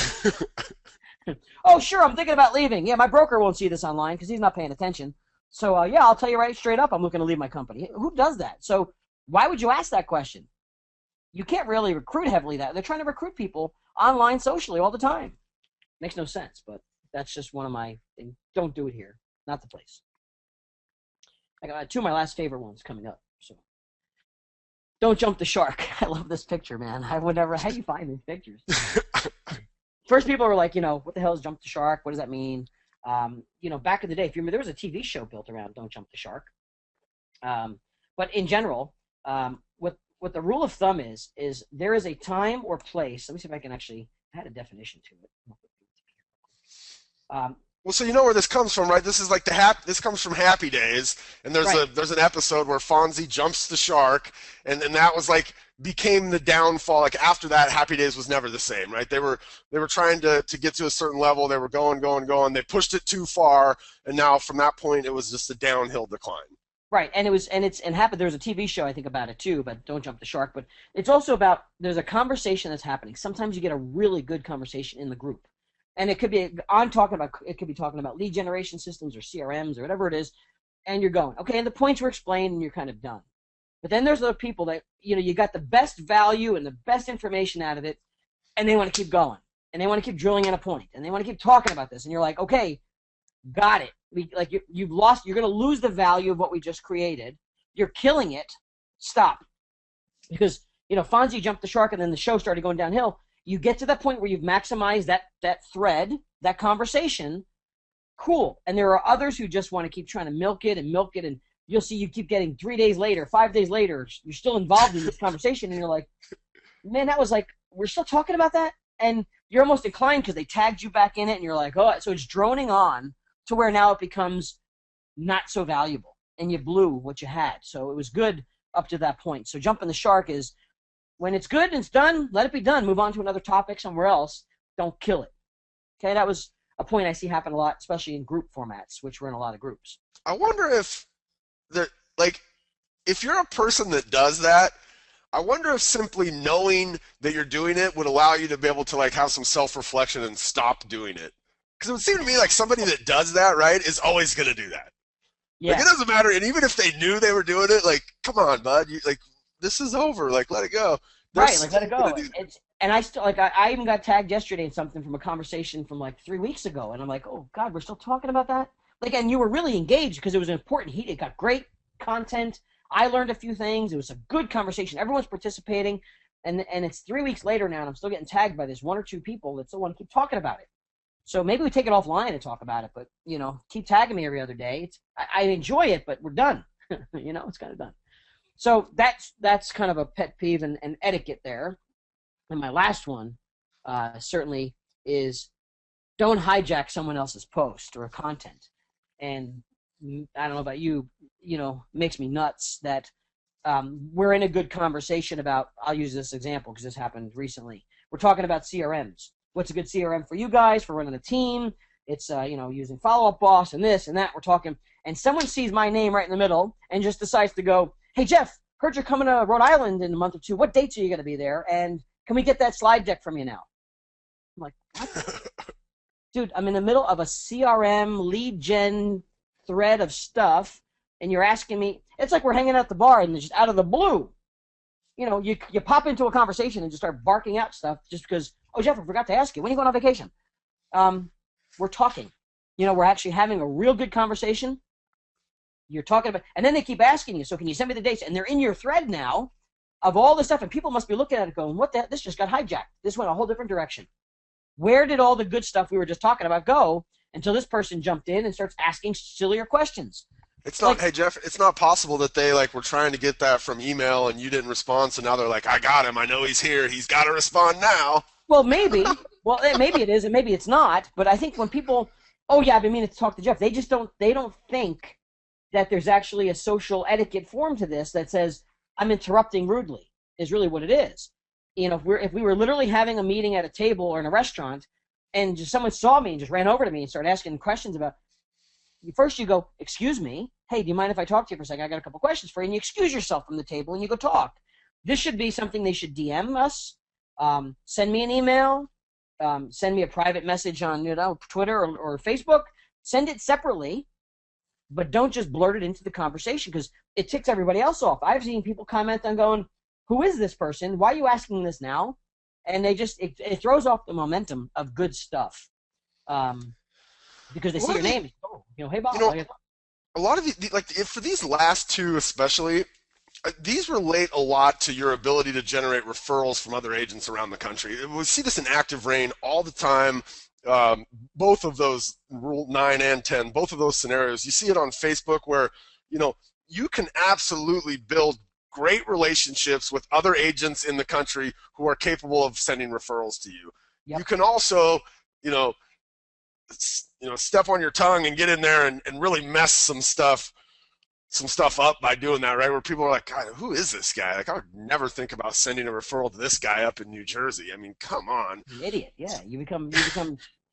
Oh, sure, I'm thinking about leaving. Yeah, my broker won't see this online because he's not paying attention. So, yeah, I'll tell you right straight up, I'm looking to leave my company. Who does that? So why would you ask that question? You can't really recruit heavily that. They're trying to recruit people online socially all the time. Makes no sense, but that's just one of my things. Don't do it here. Not the place. I got two of my last favorite ones coming up. So don't jump the shark. I love this picture, man. I would never. How do you find these pictures? First, people were like, what the hell is jump the shark? What does that mean? Back in the day, if you remember, there was a TV show built around "Don't Jump the Shark." But in general, what the rule of thumb is there is a time or place. Let me see if I can actually add a definition to it. Well, so you know where this comes from, right? This is like this comes from Happy Days, and Right. there's an episode where Fonzie jumps the shark, and that was like became the downfall. Like after that, Happy Days was never the same, right? They were trying to get to a certain level. They were going. They pushed it too far, and now from that point, it was just a downhill decline. Right, and happened. There's a TV show I think about it too, but Don't Jump the Shark. But it's also about there's a conversation that's happening. Sometimes you get a really good conversation in the group, and it could be talking about lead generation systems or CRMs or whatever it is, and you're going, okay, and the points were explained and you're kind of done. But then there's other people that, you got the best value and the best information out of it, and they want to keep going, and they want to keep drilling in a point, and they want to keep talking about this, and you're like, okay, got it. You've lost. You're going to lose the value of what we just created. You're killing it. Stop. Because Fonzie jumped the shark, and then the show started going downhill. You get to that point where you've maximized that thread, that conversation. Cool. And there are others who just want to keep trying to milk it, and you'll see you keep getting 3 days later, 5 days later, you're still involved in this conversation, and you're like, man, that was like, we're still talking about that? And you're almost inclined because they tagged you back in it, and you're like, oh, so it's droning on to where now it becomes not so valuable, and you blew what you had. So it was good up to that point. So jumping the shark is, when it's good and it's done, let it be done. Move on to another topic somewhere else. Don't kill it. Okay, that was a point I see happen a lot, especially in group formats, which we're in a lot of groups. I wonder if if you're a person that does that, I wonder if simply knowing that you're doing it would allow you to be able to have some self-reflection and stop doing it. Because it would seem to me like somebody that does that, right, is always going to do that. Yeah. It doesn't matter, and even if they knew they were doing it, come on, bud, this is over, let it go. Right, let it go. And I still, I even got tagged yesterday in something from a conversation from 3 weeks ago, and I'm like, oh God, we're still talking about that? And you were really engaged because it was important. It got great content. I learned a few things. It was a good conversation. Everyone's participating, and it's 3 weeks later now, and I'm still getting tagged by this one or two people that still want to keep talking about it. So maybe we take it offline and talk about it, but, keep tagging me every other day. I enjoy it, but we're done. It's kind of done. So that's kind of a pet peeve and etiquette there. And my last one certainly is, don't hijack someone else's post or content. And I don't know about you, makes me nuts that we're in a good conversation about, I'll use this example because this happened recently. We're talking about CRMs. What's a good CRM for you guys for running a team? It's, using Follow-Up Boss and this and that. We're talking, and someone sees my name right in the middle and just decides to go, hey, Jeff, heard you're coming to Rhode Island in a month or two. What dates are you going to be there? And can we get that slide deck from you now? I'm like, what? Dude, I'm in the middle of a CRM lead gen thread of stuff, and you're asking me. It's like we're hanging out at the bar, and just out of the blue, you pop into a conversation and just start barking out stuff just because, oh, Jeff, I forgot to ask you, when are you going on vacation? We're talking. We're actually having a real good conversation. You're talking about, and then they keep asking you, so can you send me the dates? And they're in your thread now of all this stuff, and people must be looking at it going, what the heck? This just got hijacked. This went a whole different direction. Where did all the good stuff we were just talking about go until this person jumped in and starts asking sillier questions? It's not, hey, Jeff, it's not possible that they, were trying to get that from email and you didn't respond, so now they're like, I got him. I know he's here. He's got to respond now. Well, maybe. Well, maybe it is, and maybe it's not. But I think when people, oh, yeah, I've been meaning to talk to Jeff, they don't think that there's actually a social etiquette form to this that says, I'm interrupting rudely, is really what it is. If we were literally having a meeting at a table or in a restaurant, and just someone saw me and just ran over to me and started asking questions about, first you go, excuse me, hey, do you mind if I talk to you for a second? I got a couple questions for you, and you excuse yourself from the table and you go talk. This should be something they should DM us, send me an email, send me a private message on Twitter or Facebook. Send it separately, but don't just blurt it into the conversation because it ticks everybody else off. I've seen people comment on going, who is this person? Why are you asking this now? And they just, it throws off the momentum of good stuff because they see your name. Oh, hey, Bob. A lot of for these last two especially, these relate a lot to your ability to generate referrals from other agents around the country. We see this in ActiveRain all the time. Both of those, Rule 9 and 10, both of those scenarios. You see it on Facebook where, you can absolutely build great relationships with other agents in the country who are capable of sending referrals to you. Yep. You can also, step on your tongue and get in there and really mess some stuff up by doing that, right? Where people are like, God, who is this guy? I would never think about sending a referral to this guy up in New Jersey. I mean, come on. An idiot, yeah. You become.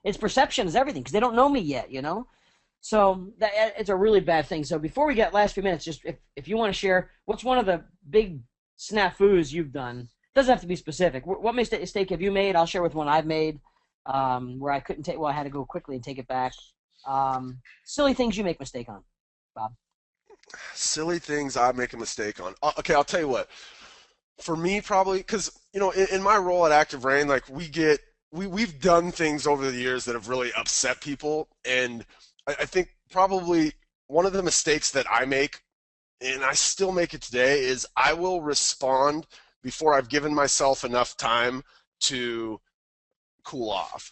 Its perception is everything because they don't know me yet, So it's a really bad thing. So before we get last few minutes, just if you want to share, what's one of the big snafus you've done? Doesn't have to be specific. What mistake have you made? I'll share with one I've made. where I couldn't take. Well, I had to go quickly and take it back. Silly things you make mistake on, Bob. Silly things I make a mistake on. Okay, I'll tell you what. For me, probably because in my role at ActiveRain, like we've done things over the years that have really upset people, and I think probably one of the mistakes that I make, and I still make it today, is I will respond before I've given myself enough time to cool off.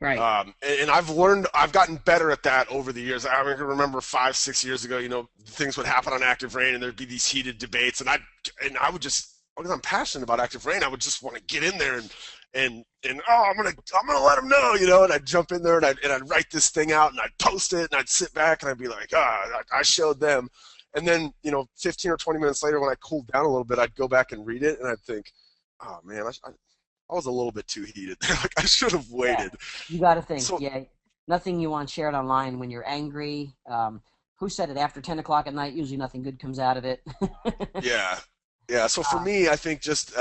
Right. And I've gotten better at that over the years. I remember 5, 6 years ago, things would happen on ActiveRain and there'd be these heated debates, and I would just, because I'm passionate about ActiveRain, I would just want to get in there and oh, I'm gonna let them know, and I'd jump in there and I'd write this thing out and I'd post it and I'd sit back and I'd be like, I showed them, and then 15 or 20 minutes later when I cooled down a little bit, I'd go back and read it and I'd think, oh man, I was a little bit too heated. Like I should have Yeah. waited. You got to think. So Yeah. Nothing you want shared online when you're angry. Who said it? After 10 o'clock at night, usually nothing good comes out of it. yeah, yeah. So for uh, me, I think just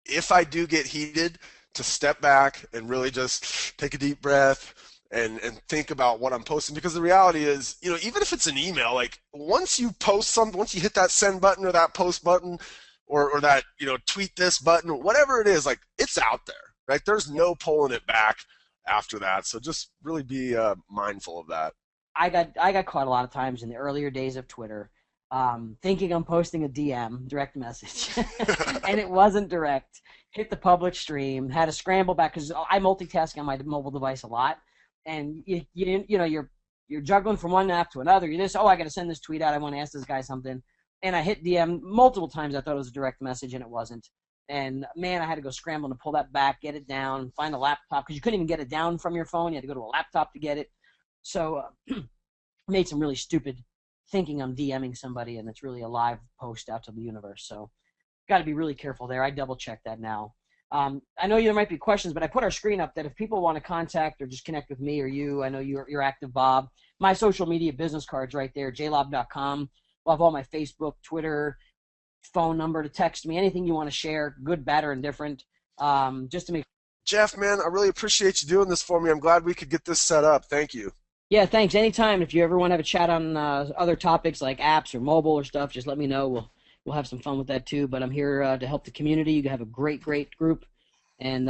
if I do get heated, to step back and really just take a deep breath and think about what I'm posting. Because the reality is, even if it's an email, like once you post something, once you hit that send button or that post button or that, tweet this button, whatever it is, like it's out there, right? There's no pulling it back after that. So just really be mindful of that. I got caught a lot of times in the earlier days of Twitter, thinking I'm posting a DM, direct message, and it wasn't direct. Hit the public stream, had to scramble back because I multitask on my mobile device a lot, and you're juggling from one app to another. You just, I got to send this tweet out. I want to ask this guy something, and I hit DM multiple times. I thought it was a direct message, and it wasn't. And man, I had to go scramble to pull that back, get it down, find a laptop because you couldn't even get it down from your phone. You had to go to a laptop to get it. So made some really stupid thinking I'm DMing somebody and it's really a live post out to the universe. So got to be really careful there. I double check that now. I know there might be questions, but I put our screen up that if people want to contact or just connect with me or you, I know you're active, Bob. My social media business card's right there, jlob.com. I'll have all my Facebook, Twitter, phone number to text me, anything you want to share, good, bad, or indifferent, just to make. Jeff, man, I really appreciate you doing this for me. I'm glad we could get this set up. Thank you. Yeah, thanks. Anytime. If you ever want to have a chat on other topics like apps or mobile or stuff, just let me know. We'll have some fun with that too. But I'm here to help the community. You have a great group, and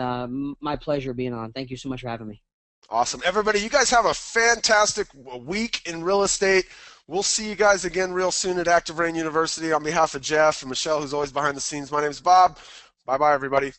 my pleasure being on. Thank you so much for having me. Awesome. Everybody, you guys have a fantastic week in real estate. We'll see you guys again real soon at Active Rain University. On behalf of Jeff and Michelle, who's always behind the scenes, my name is Bob. Bye-bye, everybody.